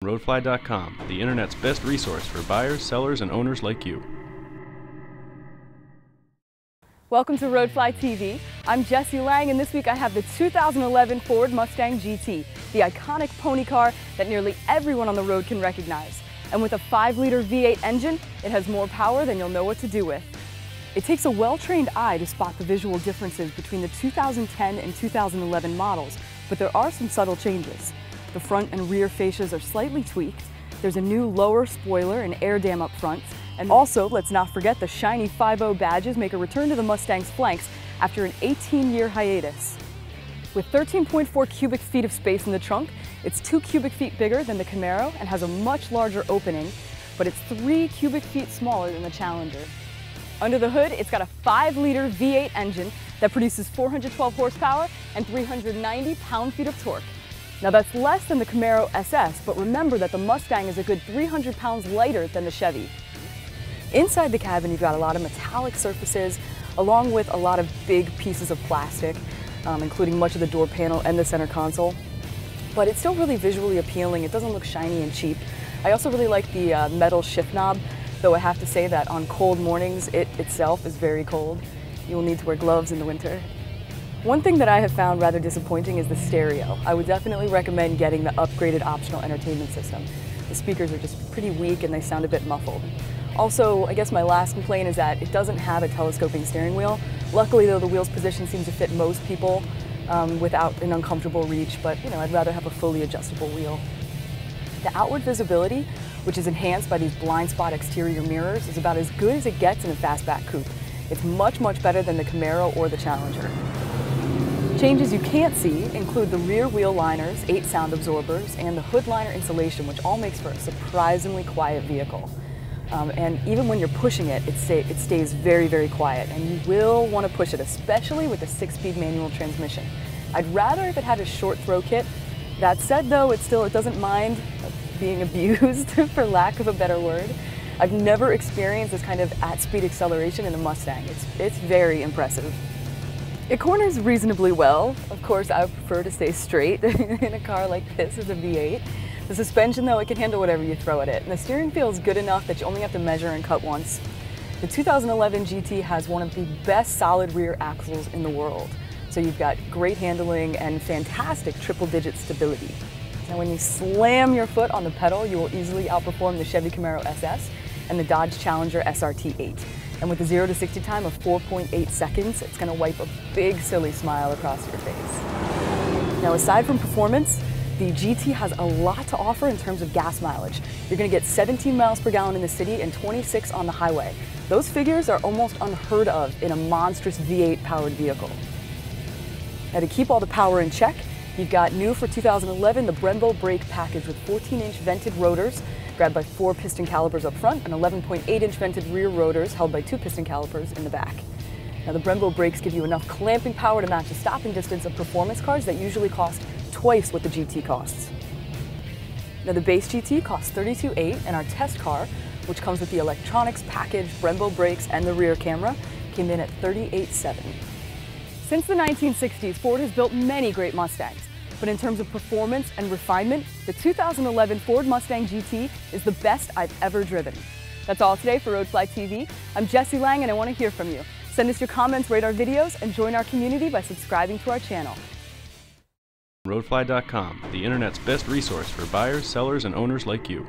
RoadflyTV, the internet's best resource for buyers, sellers, and owners like you. Welcome to RoadflyTV. I'm Jessie Lang, and this week I have the 2011 Ford Mustang GT, the iconic pony car that nearly everyone on the road can recognize. And with a 5-liter V8 engine, it has more power than you'll know what to do with. It takes a well-trained eye to spot the visual differences between the 2010 and 2011 models, but there are some subtle changes. The front and rear fascias are slightly tweaked. There's a new lower spoiler and air dam up front. And also, let's not forget the shiny 5.0 badges make a return to the Mustang's flanks after an 18-year hiatus. With 13.4 cubic feet of space in the trunk, it's 2 cubic feet bigger than the Camaro and has a much larger opening, but it's 3 cubic feet smaller than the Challenger. Under the hood, it's got a 5-liter V8 engine that produces 412 horsepower and 390 pound-feet of torque. Now that's less than the Camaro SS, but remember that the Mustang is a good 300 pounds lighter than the Chevy. Inside the cabin, you've got a lot of metallic surfaces, along with a lot of big pieces of plastic, including much of the door panel and the center console. But it's still really visually appealing. It doesn't look shiny and cheap. I also really like the metal shift knob, though I have to say that on cold mornings, it itself is very cold. You will need to wear gloves in the winter. One thing that I have found rather disappointing is the stereo. I would definitely recommend getting the upgraded optional entertainment system. The speakers are just pretty weak and they sound a bit muffled. Also, I guess my last complaint is that it doesn't have a telescoping steering wheel. Luckily though, the wheel's position seems to fit most people without an uncomfortable reach, but I'd rather have a fully adjustable wheel. The outward visibility, which is enhanced by these blind spot exterior mirrors, is about as good as it gets in a fastback coupe. It's much, much better than the Camaro or the Challenger. Changes you can't see include the rear wheel liners, 8 sound absorbers, and the hood liner insulation, which all makes for a surprisingly quiet vehicle. And even when you're pushing it, it stays very, very quiet, and you will want to push it, especially with a 6-speed manual transmission. I'd rather if it had a short throw kit. That said though, it doesn't mind being abused, for lack of a better word. I've never experienced this kind of at-speed acceleration in a Mustang. It's very impressive. It corners reasonably well. Of course, I would prefer to stay straight in a car like this as a V8. The suspension, though, it can handle whatever you throw at it. And the steering feels good enough that you only have to measure and cut once. The 2011 GT has one of the best solid rear axles in the world. So you've got great handling and fantastic triple-digit stability. Now, when you slam your foot on the pedal, you will easily outperform the Chevy Camaro SS and the Dodge Challenger SRT8. And with a 0 to 60 time of 4.8 seconds, it's going to wipe a big silly smile across your face. Now, aside from performance, the GT has a lot to offer in terms of gas mileage. You're going to get 17 miles per gallon in the city and 26 on the highway. Those figures are almost unheard of in a monstrous V8 powered vehicle. Now, to keep all the power in check, you've got new for 2011 the Brembo brake package with 14-inch vented rotors, grabbed by 4 piston calipers up front, and 11.8-inch vented rear rotors held by 2 piston calipers in the back. Now, the Brembo brakes give you enough clamping power to match the stopping distance of performance cars that usually cost twice what the GT costs. Now, the base GT costs $32,800, and our test car, which comes with the electronics package, Brembo brakes, and the rear camera, came in at $38,700. Since the 1960s, Ford has built many great Mustangs. But in terms of performance and refinement, the 2011 Ford Mustang GT is the best I've ever driven. That's all today for RoadflyTV. I'm Jessie Lang and I want to hear from you. Send us your comments, rate our videos, and join our community by subscribing to our channel. RoadflyTV, the internet's best resource for buyers, sellers, and owners like you.